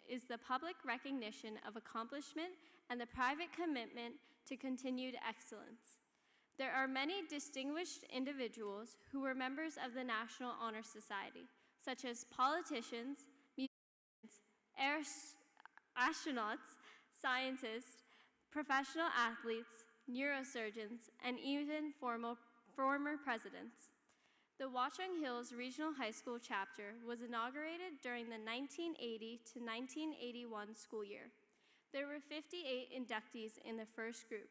is the public recognition of accomplishment and the private commitment to continued excellence. There are many distinguished individuals who were members of the National Honor Society, such as politicians, musicians, astronauts, scientists, professional athletes, neurosurgeons, and even former presidents. The Watchung Hills Regional High School chapter was inaugurated during the 1980 to 1981 school year. There were 58 inductees in the first group.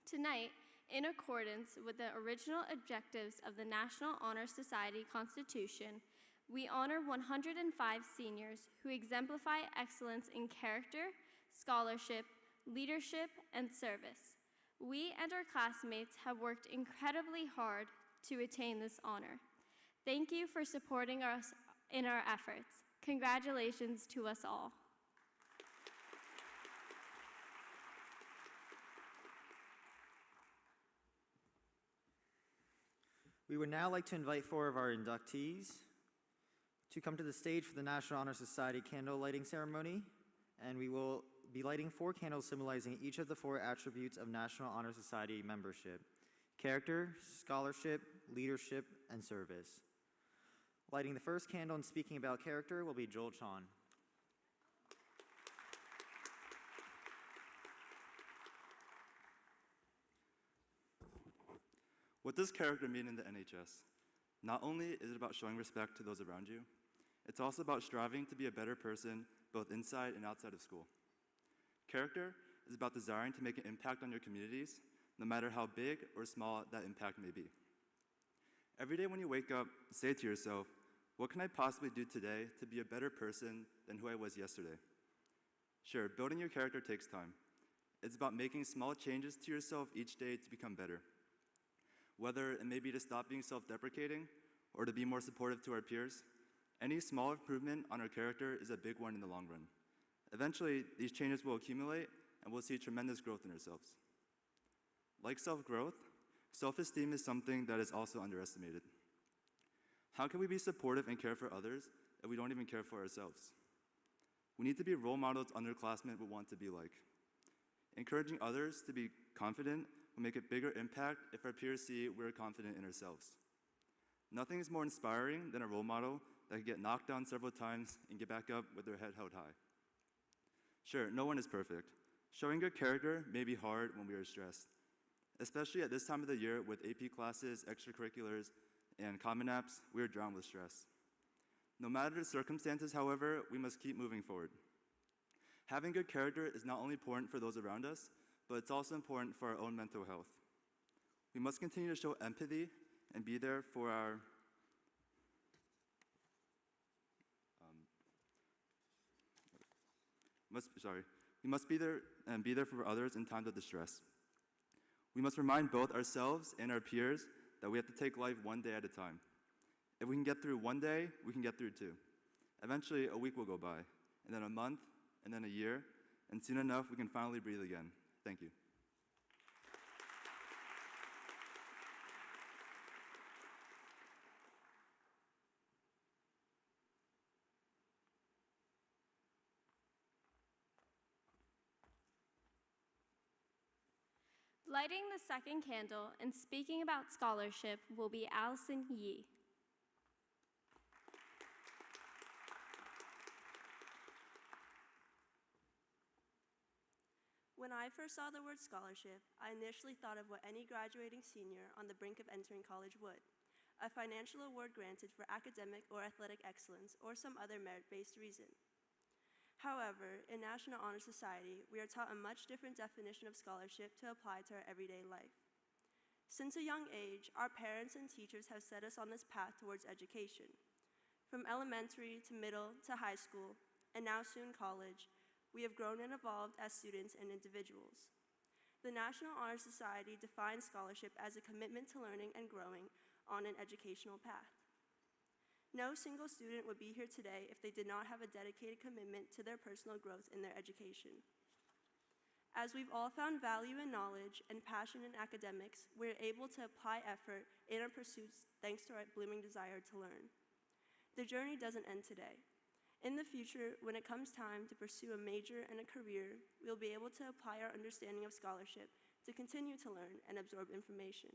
Tonight, in accordance with the original objectives of the National Honor Society Constitution, we honor 105 seniors who exemplify excellence in character, scholarship, leadership, and service. We and our classmates have worked incredibly hard to attain this honor. Thank you for supporting us in our efforts. Congratulations to us all. We would now like to invite 4 of our inductees to come to the stage for the National Honor Society candle lighting ceremony, and we will be lighting 4 candles symbolizing each of the 4 attributes of National Honor Society membership: character, scholarship, leadership, and service. Lighting the first candle and speaking about character will be Joel Chan. What does character mean in the NHS? Not only is it about showing respect to those around you, it's also about striving to be a better person both inside and outside of school. Character is about desiring to make an impact on your communities, no matter how big or small that impact may be. Every day when you wake up, say to yourself, what can I possibly do today to be a better person than who I was yesterday? Sure, building your character takes time. It's about making small changes to yourself each day to become better. Whether it may be to stop being self-deprecating or to be more supportive to our peers, any small improvement on our character is a big one in the long run. Eventually, these changes will accumulate and we'll see tremendous growth in ourselves. Like self-growth, self-esteem is something that is also underestimated. How can we be supportive and care for others if we don't even care for ourselves? We need to be role models underclassmen would want to be like. Encouraging others to be confident will make a bigger impact if our peers see we're confident in ourselves. Nothing is more inspiring than a role model that can get knocked down several times and get back up with their head held high. Sure, no one is perfect. Showing good character may be hard when we are stressed, especially at this time of the year with AP classes, extracurriculars, and Common Apps, we are drowned with stress. No matter the circumstances, however, we must keep moving forward. Having good character is not only important for those around us, but it's also important for our own mental health. We must continue to show empathy and be there for our we must be there for others in times of distress. We must remind both ourselves and our peers that we have to take life one day at a time. If we can get through one day, we can get through 2. Eventually, a week will go by, and then a month, and then a year, and soon enough, we can finally breathe again. Thank you. Lighting the second candle and speaking about scholarship will be Allison Yee. When I first saw the word scholarship, I initially thought of what any graduating senior on the brink of entering college would: a financial award granted for academic or athletic excellence or some other merit-based reason. However, in National Honor Society, we are taught a much different definition of scholarship to apply to our everyday life. Since a young age, our parents and teachers have set us on this path towards education. From elementary to middle to high school, and now soon college, we have grown and evolved as students and individuals. The National Honor Society defines scholarship as a commitment to learning and growing on an educational path. No single student would be here today if they did not have a dedicated commitment to their personal growth in their education. As we've all found value in knowledge and passion in academics, we're able to apply effort in our pursuits thanks to our blooming desire to learn. The journey doesn't end today. In the future, when it comes time to pursue a major and a career, we'll be able to apply our understanding of scholarship to continue to learn and absorb information.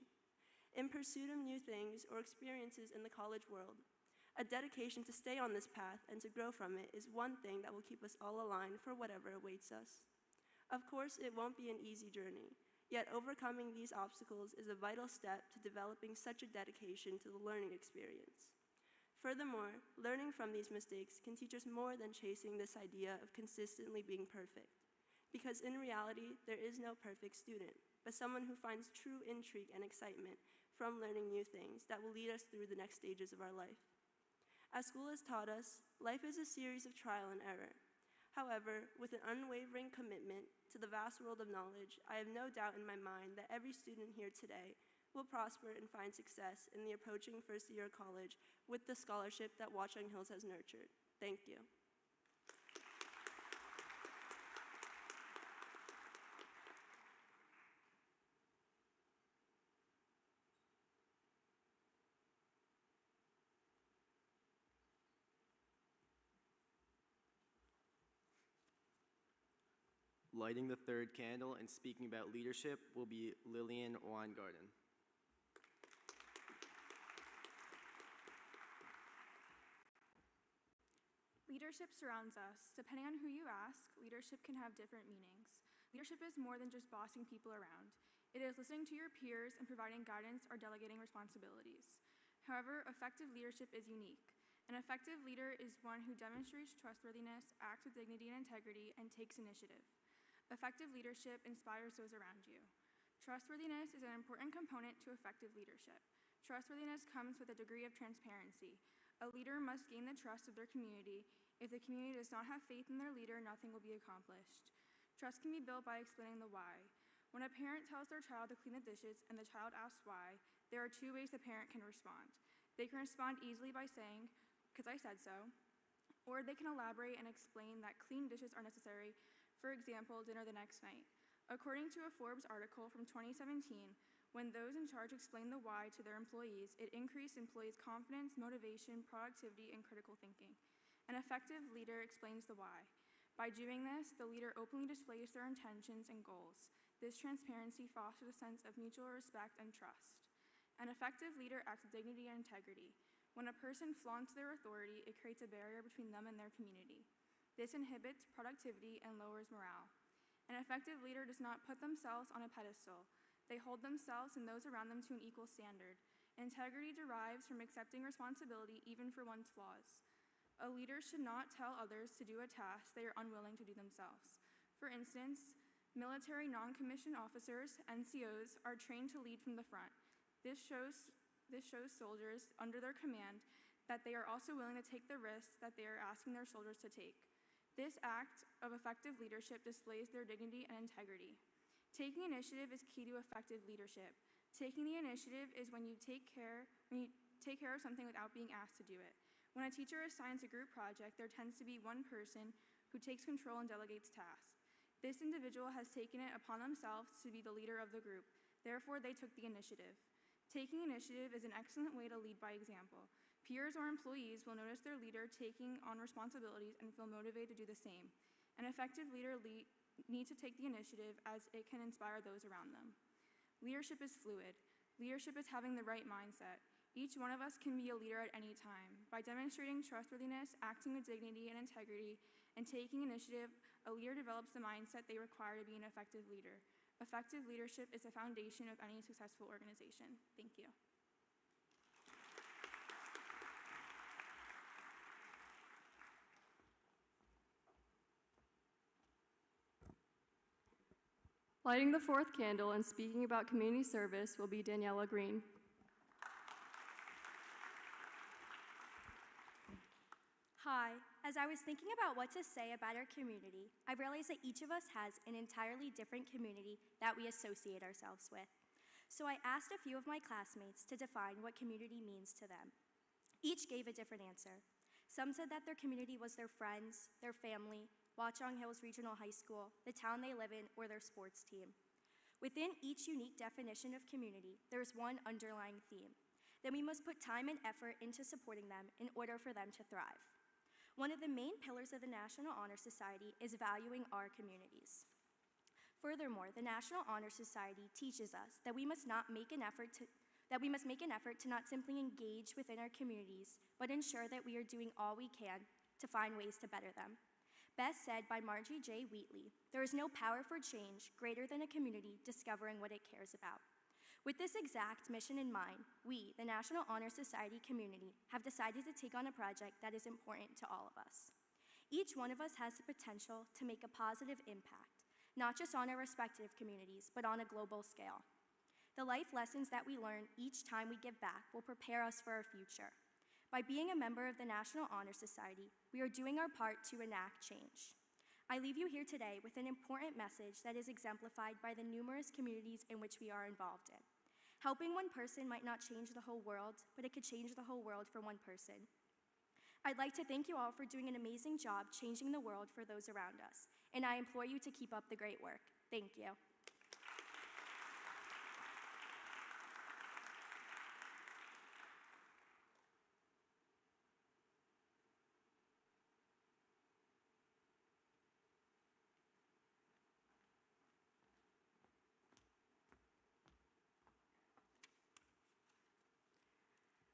In pursuit of new things or experiences in the college world, a dedication to stay on this path and to grow from it is one thing that will keep us all aligned for whatever awaits us. Of course, it won't be an easy journey, yet overcoming these obstacles is a vital step to developing such a dedication to the learning experience. Furthermore, learning from these mistakes can teach us more than chasing this idea of consistently being perfect. Because in reality, there is no perfect student, but someone who finds true intrigue and excitement from learning new things that will lead us through the next stages of our life. As school has taught us, life is a series of trial and error. However, with an unwavering commitment to the vast world of knowledge, I have no doubt in my mind that every student here today will prosper and find success in the approaching first year of college with the scholarship that Watchung Hills has nurtured. Thank you. Lighting the third candle and speaking about leadership will be Lillian Weingarten. Leadership surrounds us. Depending on who you ask, leadership can have different meanings. Leadership is more than just bossing people around. It is listening to your peers and providing guidance or delegating responsibilities. However, effective leadership is unique. An effective leader is one who demonstrates trustworthiness, acts with dignity and integrity, and takes initiative. Effective leadership inspires those around you. Trustworthiness is an important component to effective leadership. Trustworthiness comes with a degree of transparency. A leader must gain the trust of their community. If the community does not have faith in their leader, nothing will be accomplished. Trust can be built by explaining the why. When a parent tells their child to clean the dishes and the child asks why, there are two ways the parent can respond. They can respond easily by saying, "Because I said so," or they can elaborate and explain that clean dishes are necessary, for example, dinner the next night. According to a Forbes article from 2017, when those in charge explain the why to their employees, it increased employees' confidence, motivation, productivity, and critical thinking. An effective leader explains the why. By doing this, the leader openly displays their intentions and goals. This transparency fosters a sense of mutual respect and trust. An effective leader acts with dignity and integrity. When a person flaunts their authority, it creates a barrier between them and their community. This inhibits productivity and lowers morale. An effective leader does not put themselves on a pedestal. They hold themselves and those around them to an equal standard. Integrity derives from accepting responsibility even for one's flaws. A leader should not tell others to do a task they are unwilling to do themselves. For instance, military non-commissioned officers, NCOs, are trained to lead from the front. This shows soldiers under their command that they are also willing to take the risks that they are asking their soldiers to take. This act of effective leadership displays their dignity and integrity. Taking initiative is key to effective leadership. Taking the initiative is when you take care of something without being asked to do it. When a teacher assigns a group project, there tends to be one person who takes control and delegates tasks. This individual has taken it upon themselves to be the leader of the group. Therefore, they took the initiative. Taking initiative is an excellent way to lead by example. Peers or employees will notice their leader taking on responsibilities and feel motivated to do the same. An effective leader needs to take the initiative as it can inspire those around them. Leadership is fluid. Leadership is having the right mindset. Each one of us can be a leader at any time. By demonstrating trustworthiness, acting with dignity and integrity, and taking initiative, a leader develops the mindset they require to be an effective leader. Effective leadership is the foundation of any successful organization. Thank you. Lighting the fourth candle and speaking about community service will be Daniela Green. Hi. As I was thinking about what to say about our community, I realized that each of us has an entirely different community that we associate ourselves with. So I asked a few of my classmates to define what community means to them. Each gave a different answer. Some said that their community was their friends, their family, Watchung Hills Regional High School, the town they live in, or their sports team. Within each unique definition of community, there is one underlying theme. Then we must put time and effort into supporting them in order for them to thrive. One of the main pillars of the National Honor Society is valuing our communities. Furthermore, the National Honor Society teaches us that we must make an effort to not simply engage within our communities, but ensure that we are doing all we can to find ways to better them. Best said by Margie J. Wheatley, there is no power for change greater than a community discovering what it cares about. With this exact mission in mind, we, the National Honor Society community, have decided to take on a project that is important to all of us. Each one of us has the potential to make a positive impact, not just on our respective communities, but on a global scale. The life lessons that we learn each time we give back will prepare us for our future. By being a member of the National Honor Society, we are doing our part to enact change. I leave you here today with an important message that is exemplified by the numerous communities in which we are involved in. Helping one person might not change the whole world, but it could change the whole world for one person. I'd like to thank you all for doing an amazing job changing the world for those around us, and I implore you to keep up the great work. Thank you.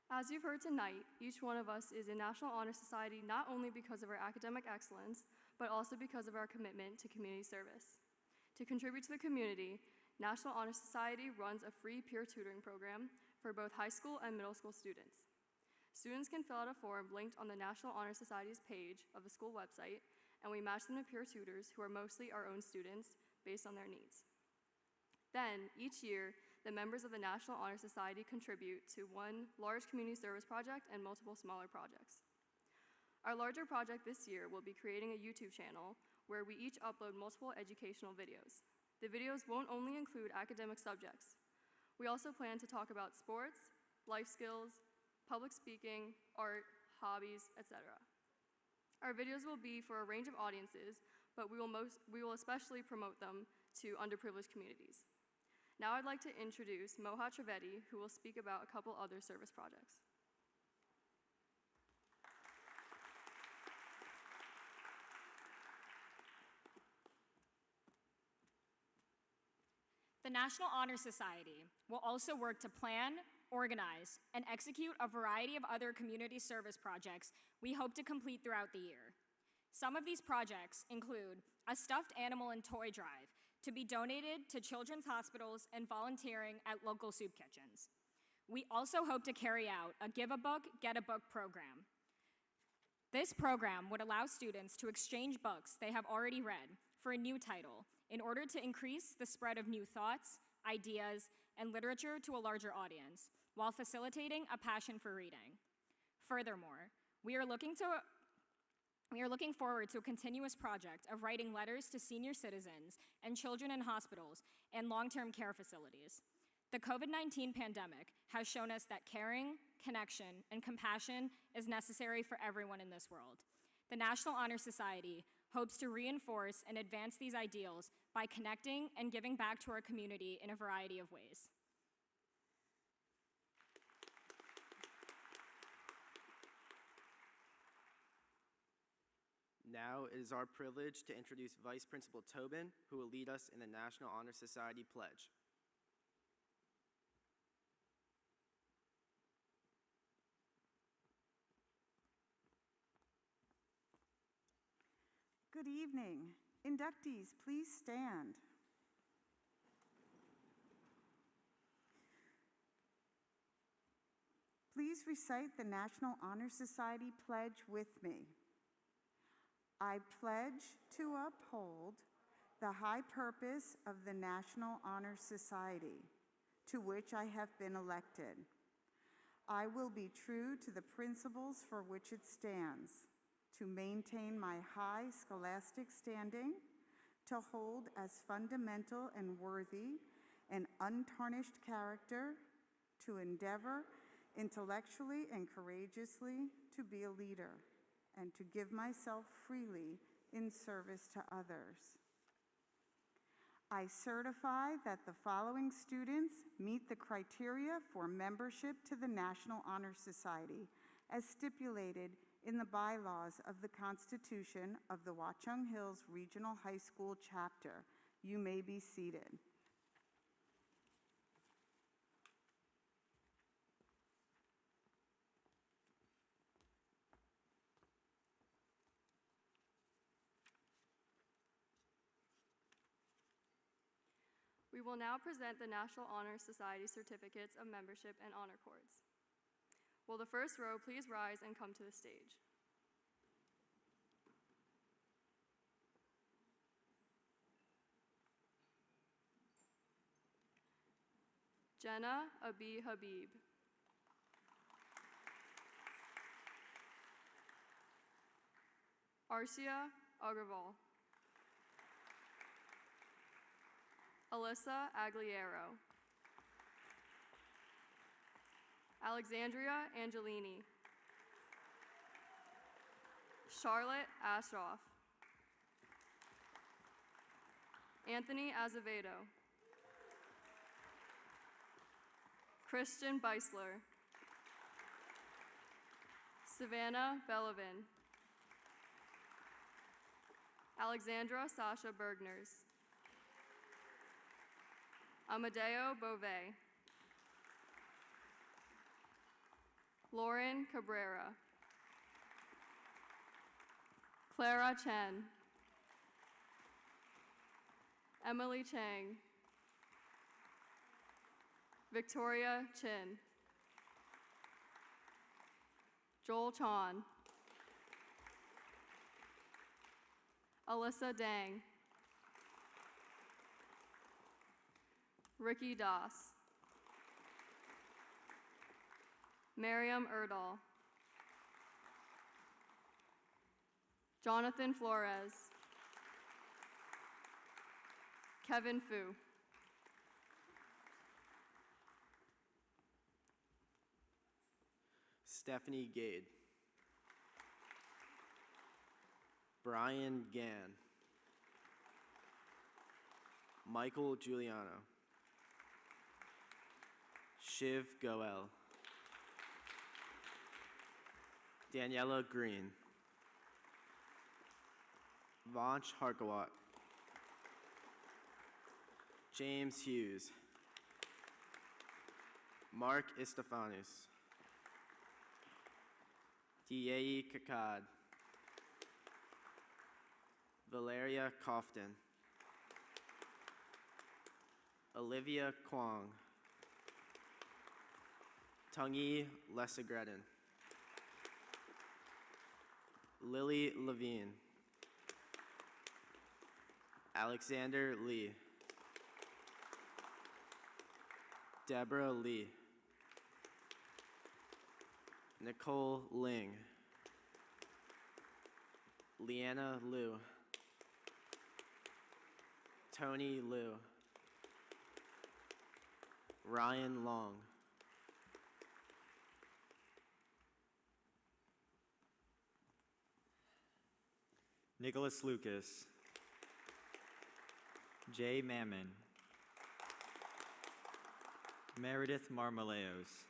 As you've heard tonight, each one of us is a National Honor Society not only because of our academic excellence, but also because of our commitment to community service. To contribute to the community, National Honor Society runs a free peer tutoring program for both high school and middle school students. Students can fill out a form linked on the National Honor Society's page of the school website, and we match them to peer tutors who are mostly our own students based on their needs. Then, each year, the members of the National Honor Society contribute to one large community service project and multiple smaller projects. Our larger project this year will be creating a YouTube channel where we each upload multiple educational videos. The videos won't only include academic subjects. We also plan to talk about sports, life skills, public speaking, art, hobbies, etc. Our videos will be for a range of audiences, but we will especially promote them to underprivileged communities. Now I'd like to introduce Moha Trivedi, who will speak about a couple other service projects. The National Honor Society will also work to plan, organize, and execute a variety of other community service projects we hope to complete throughout the year. Some of these projects include a stuffed animal and toy drive to be donated to children's hospitals and volunteering at local soup kitchens. We also hope to carry out a Give a Book, Get a Book program. This program would allow students to exchange books they have already read for a new title in order to increase the spread of new thoughts, ideas, and literature to a larger audience, while facilitating a passion for reading. Furthermore, we are looking forward to a continuous project of writing letters to senior citizens and children in hospitals and long-term care facilities. The COVID-19 pandemic has shown us that caring, connection, and compassion is necessary for everyone in this world. The National Honor Society hopes to reinforce and advance these ideals by connecting and giving back to our community in a variety of ways. Now it is our privilege to introduce Vice Principal Tobin, who will lead us in the National Honor Society Pledge. Good evening. Inductees, please stand. Please recite the National Honor Society Pledge with me. I pledge to uphold the high purpose of the National Honor Society, to which I have been elected. I will be true to the principles for which it stands, to maintain my high scholastic standing, to hold as fundamental and worthy an untarnished character, to endeavor intellectually and courageously to be a leader, and to give myself freely in service to others. I certify that the following students meet the criteria for membership to the National Honor Society as stipulated in the bylaws of the Constitution of the Watchung Hills Regional High School Chapter. You may be seated. We will now present the National Honor Society certificates of membership and honor cords. Will the first row please rise and come to the stage? Jenna Abi Habib. Arcia Agarwal. Alyssa Agliero. Alexandria Angelini. Charlotte Ashroff. Anthony Azevedo. Christian Beisler. Savannah Bellavin. Alexandra Sasha Bergners. Amadeo Beauvais. Lauren Cabrera. Clara Chen. Emily Chang. Victoria Chin. Joel Chan. Alyssa Dang. Ricky Das. Miriam Erdahl. Jonathan Flores. Kevin Fu. Stephanie Gade. Brian Gann. Michael Giuliano. Shiv Goel. Daniela Green. Vanch Harkawat. James Hughes. Mark Istefanus. Diei Kakad. Valeria Cofton. Olivia Kwong. Tungi Lesegredin. Lily Levine. Alexander Lee. Deborah Lee. Nicole Ling. Leanna Liu. Tony Liu. Ryan Long. Nicholas Lucas. Jay Mammon. Meredith Marmaleos.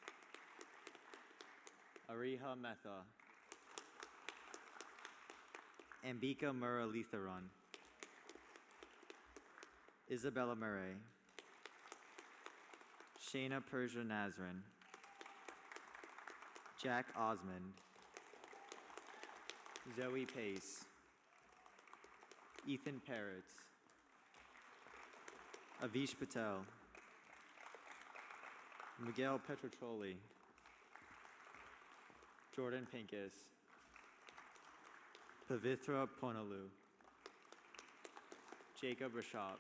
Ariha Metha. Ambika Muralitharan. Isabella Murray. Shayna Persia Nazrin. Jack Osmond. Zoe Pace. Ethan Parrots. Avish Patel. Miguel Petrocholi. Jordan Pincus. Pavitra Ponalu. Jacob Rashab.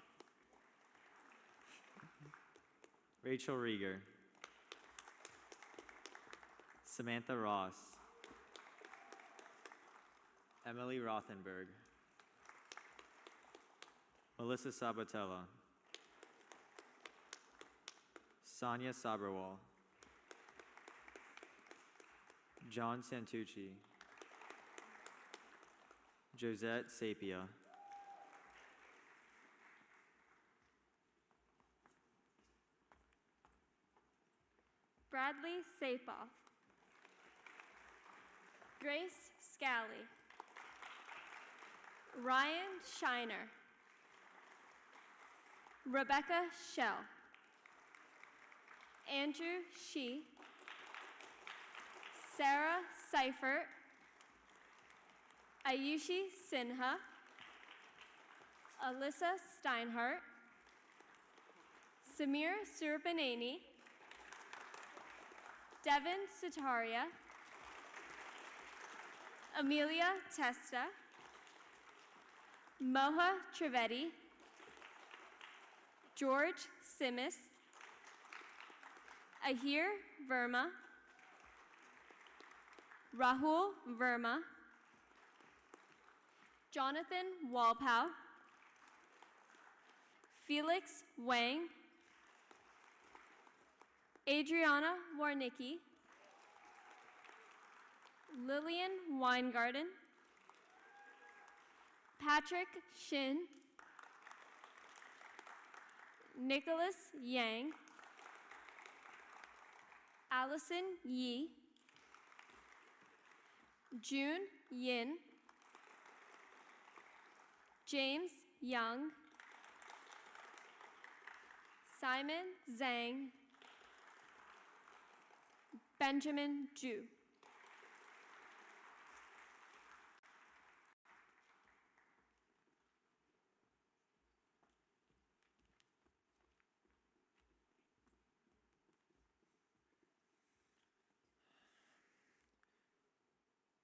Rachel Rieger. Samantha Ross. Emily Rothenberg. Melissa Sabatella. Sonia Saberwal. John Santucci. Josette Sapia. Bradley Sapoff. Grace Scally. Ryan Shiner. Rebecca Shell. Andrew Shee. Sarah Seifert. Ayushi Sinha. Alyssa Steinhardt. Samir Surpanani. Devin Sitaria. Amelia Testa. Moha Trivedi. George Simis. Ahir Verma. Rahul Verma. Jonathan Walpow. Felix Wang. Adriana Warnicki. Lillian Weingarten. Patrick Shin. Nicholas Yang. Allison Yi. June Yin. James Young. Simon Zhang. Benjamin Zhu.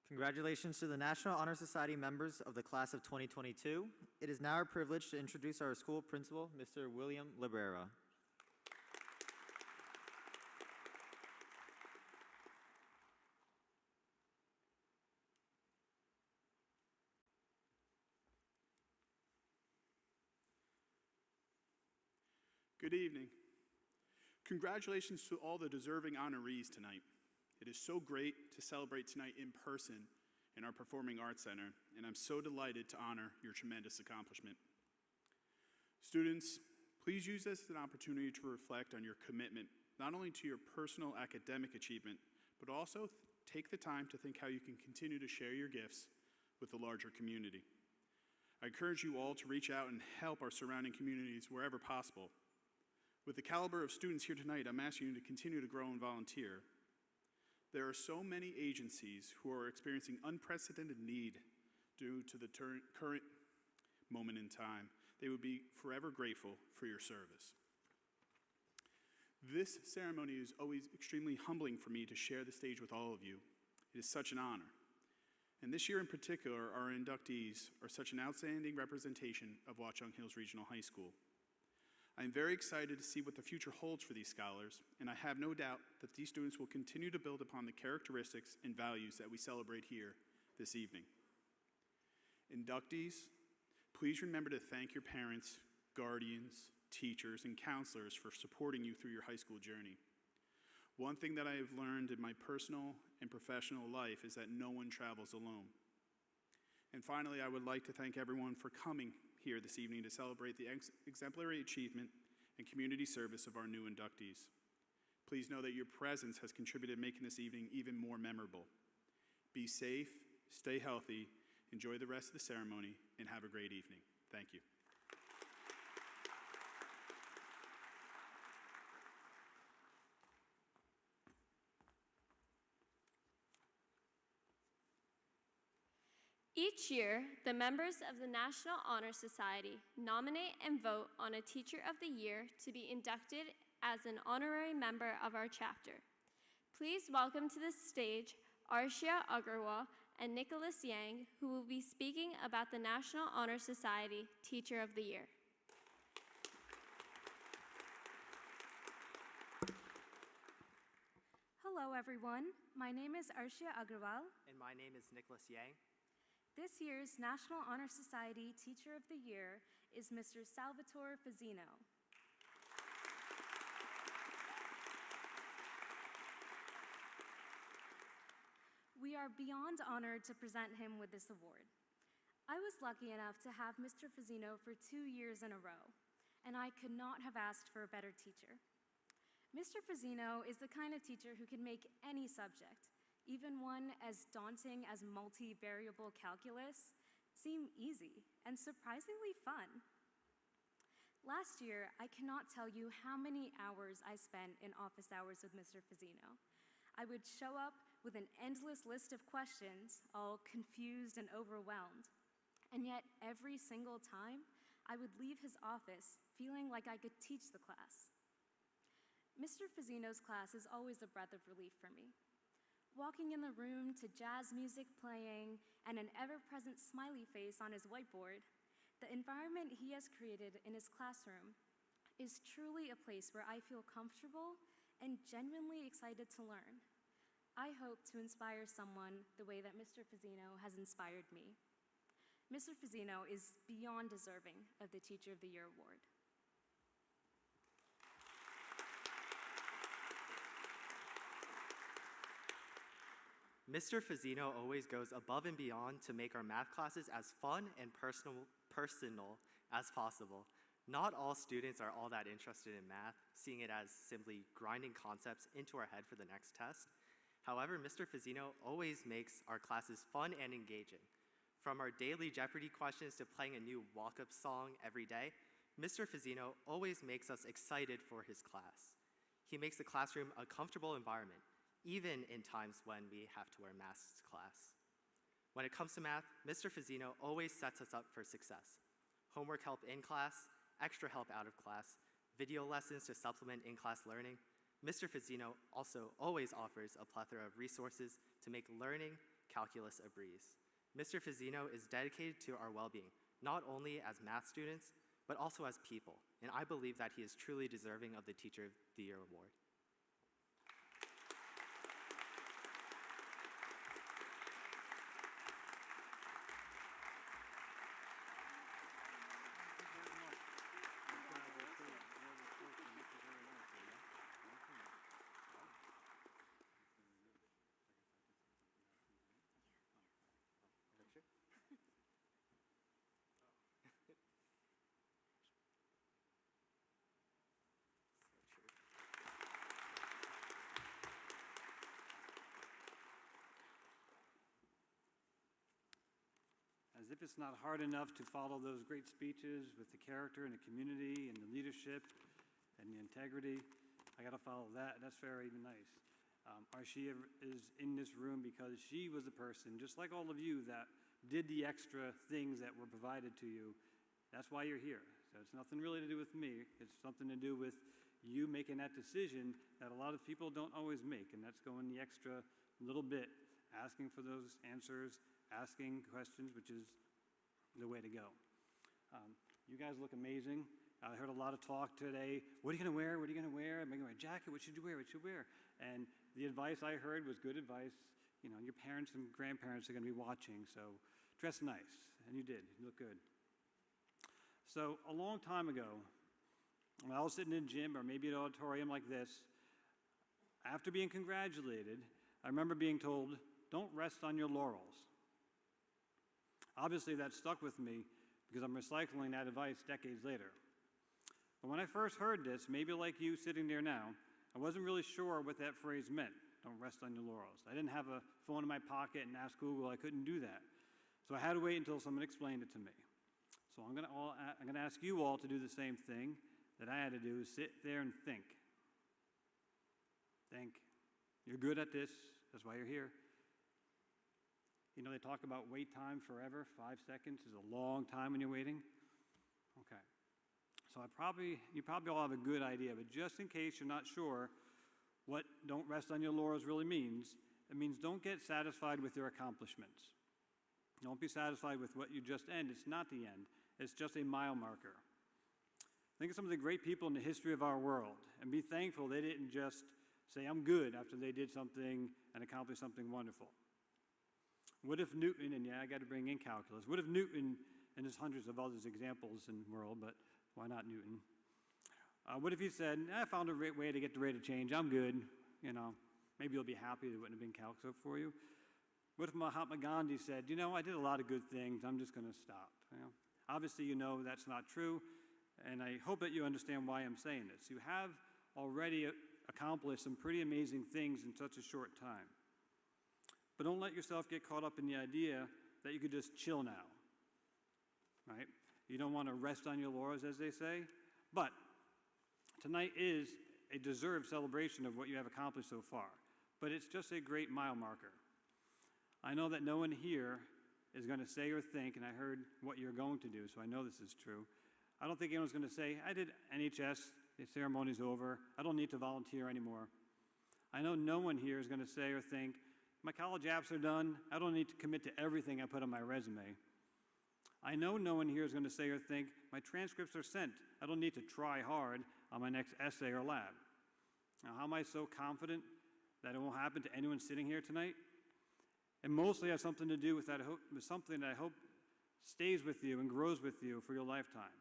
Congratulations to the National Honor Society members of the class of 2022. It is now our privilege to introduce our school principal, Mr. William Librera. Good evening. Congratulations to all the deserving honorees tonight. It is so great to celebrate tonight in person in our Performing Arts Center, and I'm so delighted to honor your tremendous accomplishment. Students, please use this as an opportunity to reflect on your commitment, not only to your personal academic achievement, but also take the time to think how you can continue to share your gifts with the larger community. I encourage you all to reach out and help our surrounding communities wherever possible. With the caliber of students here tonight, I'm asking you to continue to grow and volunteer. There are so many agencies who are experiencing unprecedented need due to the current moment in time. They would be forever grateful for your service. This ceremony is always extremely humbling for me to share the stage with all of you. It is such an honor. And this year in particular, our inductees are such an outstanding representation of Watchung Hills Regional High School. I am very excited to see what the future holds for these scholars, and I have no doubt that these students will continue to build upon the characteristics and values that we celebrate here this evening. Inductees, please remember to thank your parents, guardians, teachers, and counselors for supporting you through your high school journey. One thing that I have learned in my personal and professional life is that no one travels alone. And finally, I would like to thank everyone for coming here this evening to celebrate the exemplary achievement and community service of our new inductees. Please know that your presence has contributed to making this evening even more memorable. Be safe, stay healthy, enjoy the rest of the ceremony, and have a great evening. Thank you. Each year, the members of the National Honor Society nominate and vote on a Teacher of the Year to be inducted as an honorary member of our chapter. Please welcome to the stage Arshia Agarwal and Nicholas Yang, who will be speaking about the National Honor Society Teacher of the Year. Hello, everyone. My name is Arshia Agarwal. And my name is Nicholas Yang. This year's National Honor Society Teacher of the Year is Mr. Salvatore Fazzino. We are beyond honored to present him with this award. I was lucky enough to have Mr. Fazzino for 2 years in a row, and I could not have asked for a better teacher. Mr. Fazzino is the kind of teacher who can make any subject, even one as daunting as multivariable calculus, seem easy and surprisingly fun. Last year, I cannot tell you how many hours I spent in office hours with Mr. Fazzino. I would show up with an endless list of questions, all confused and overwhelmed. And yet, every single time, I would leave his office feeling like I could teach the class. Mr. Fazzino's class is always a breath of relief for me. Walking in the room to jazz music playing and an ever-present smiley face on his whiteboard, the environment he has created in his classroom is truly a place where I feel comfortable and genuinely excited to learn. I hope to inspire someone the way that Mr. Fazzino has inspired me. Mr. Fazzino is beyond deserving of the Teacher of the Year award. Mr. Fazzino always goes above and beyond to make our math classes as fun and personal as possible. Not all students are all that interested in math, seeing it as simply grinding concepts into our head for the next test. However, Mr. Fazzino always makes our classes fun and engaging. From our daily Jeopardy questions to playing a new walk-up song every day, Mr. Fazzino always makes us excited for his class. He makes the classroom a comfortable environment, even in times when we have to wear masks to class. When it comes to math, Mr. Fazzino always sets us up for success. Homework help in class, extra help out of class, video lessons to supplement in-class learning. Mr. Fazzino also always offers a plethora of resources to make learning calculus a breeze. Mr. Fazzino is dedicated to our well-being, not only as math students, but also as people, and I believe that he is truly deserving of the Teacher of the Year award. As if it's not hard enough to follow those great speeches with the character and the community and the leadership and the integrity, I got to follow that. That's very nice. Arshia is in this room because she was the person, just like all of you, that did the extra things that were provided to you. That's why you're here. So it's nothing really to do with me. It's something to do with you making that decision that a lot of people don't always make, and that's going the extra little bit, asking for those answers, asking questions, which is the way to go. You guys look amazing. I heard a lot of talk today. What are you going to wear? What are you going to wear? Am I going to wear a jacket? What should you wear? What should you wear? And the advice I heard was good advice. You know, your parents and grandparents are going to be watching, so dress nice. And you did. You look good. So a long time ago, when I was sitting in a gym or maybe an auditorium like this, after being congratulated, I remember being told, don't rest on your laurels. Obviously, that stuck with me because I'm recycling that advice decades later. But when I first heard this, maybe like you sitting there now, I wasn't really sure what that phrase meant, don't rest on your laurels. I didn't have a phone in my pocket and ask Google. I couldn't do that. So I had to wait until someone explained it to me. So I'm going to ask you all to do the same thing that I had to do, is sit there and think. Think. You're good at this. That's why you're here. You know, they talk about wait time forever. 5 seconds is a long time when you're waiting. Okay. So you probably all have a good idea, but just in case you're not sure what don't rest on your laurels really means, it means don't get satisfied with your accomplishments. Don't be satisfied with what you just end. It's not the end. It's just a mile marker. Think of some of the great people in the history of our world and be thankful they didn't just say, I'm good, after they did something and accomplished something wonderful. What if Newton, and yeah, I got to bring in calculus, what if Newton, and there's hundreds of others examples in the world, but why not Newton? What if he said, I found a way to get the rate of change, I'm good, you know, maybe you'll be happy there wouldn't have been calculus for you. What if Mahatma Gandhi said, you know, I did a lot of good things, I'm just going to stop. You know? Obviously, you know that's not true, and I hope that you understand why I'm saying this. You have already accomplished some pretty amazing things in such a short time. But don't let yourself get caught up in the idea that you could just chill now, right? You don't want to rest on your laurels, as they say. But tonight is a deserved celebration of what you have accomplished so far. But it's just a great mile marker. I know that no one here is going to say or think, and I heard what you're going to do, so I know this is true. I don't think anyone's going to say, I did NHS, the ceremony's over, I don't need to volunteer anymore. I know no one here is going to say or think, my college apps are done, I don't need to commit to everything I put on my resume. I know no one here is going to say or think, my transcripts are sent, I don't need to try hard on my next essay or lab. Now, how am I so confident that it won't happen to anyone sitting here tonight? It mostly has something to do with something that I hope stays with you and grows with you for your lifetime.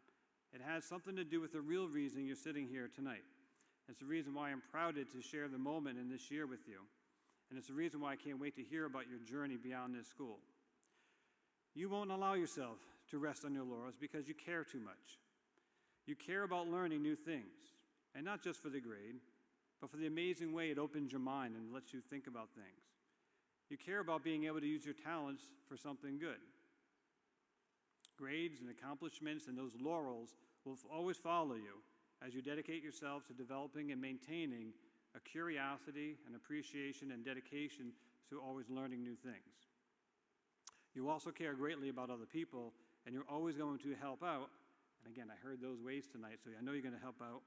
It has something to do with the real reason you're sitting here tonight. It's the reason why I'm proud to share the moment in this year with you. And it's the reason why I can't wait to hear about your journey beyond this school. You won't allow yourself to rest on your laurels because you care too much. You care about learning new things, and not just for the grade, but for the amazing way it opens your mind and lets you think about things. You care about being able to use your talents for something good. Grades and accomplishments and those laurels will always follow you as you dedicate yourselves to developing and maintaining a curiosity, an appreciation, and dedication to always learning new things. You also care greatly about other people, and you're always going to help out. And again, I heard those ways tonight, so I know you're going to help out.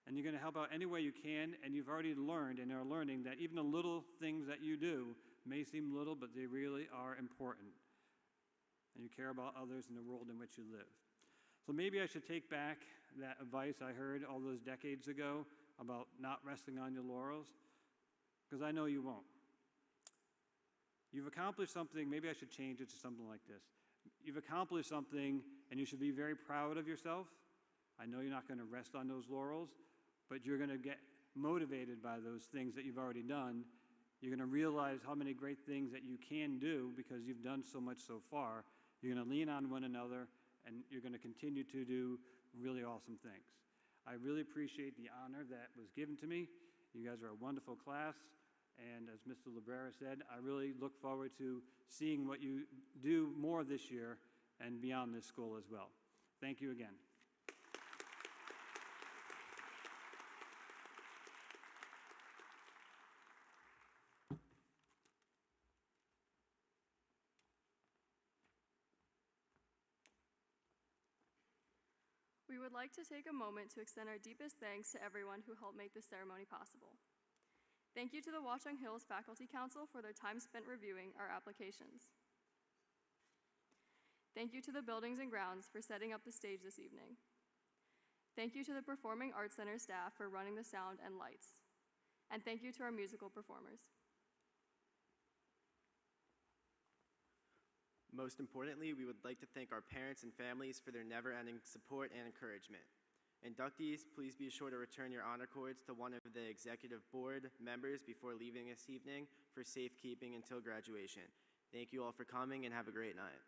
And you're going to help out any way you can, and you've already learned and are learning that even the little things that you do may seem little, but they really are important. And you care about others in the world in which you live. So maybe I should take back that advice I heard all those decades ago about not resting on your laurels, because I know you won't. You've accomplished something, maybe I should change it to something like this. You've accomplished something, and you should be very proud of yourself. I know you're not going to rest on those laurels, but you're going to get motivated by those things that you've already done. You're going to realize how many great things that you can do because you've done so much so far. You're going to lean on one another, and you're going to continue to do really awesome things. I really appreciate the honor that was given to me. You guys are a wonderful class, and as Mr. Librera said, I really look forward to seeing what you do more this year and beyond this school as well. Thank you again. We would like to take a moment to extend our deepest thanks to everyone who helped make this ceremony possible. Thank you to the Watchung Hills Faculty Council for their time spent reviewing our applications. Thank you to the Buildings and Grounds for setting up the stage this evening. Thank you to the Performing Arts Center staff for running the sound and lights. And thank you to our musical performers. Most importantly, we would like to thank our parents and families for their never-ending support and encouragement. Inductees, please be sure to return your honor cords to one of the executive board members before leaving this evening for safekeeping until graduation. Thank you all for coming and have a great night.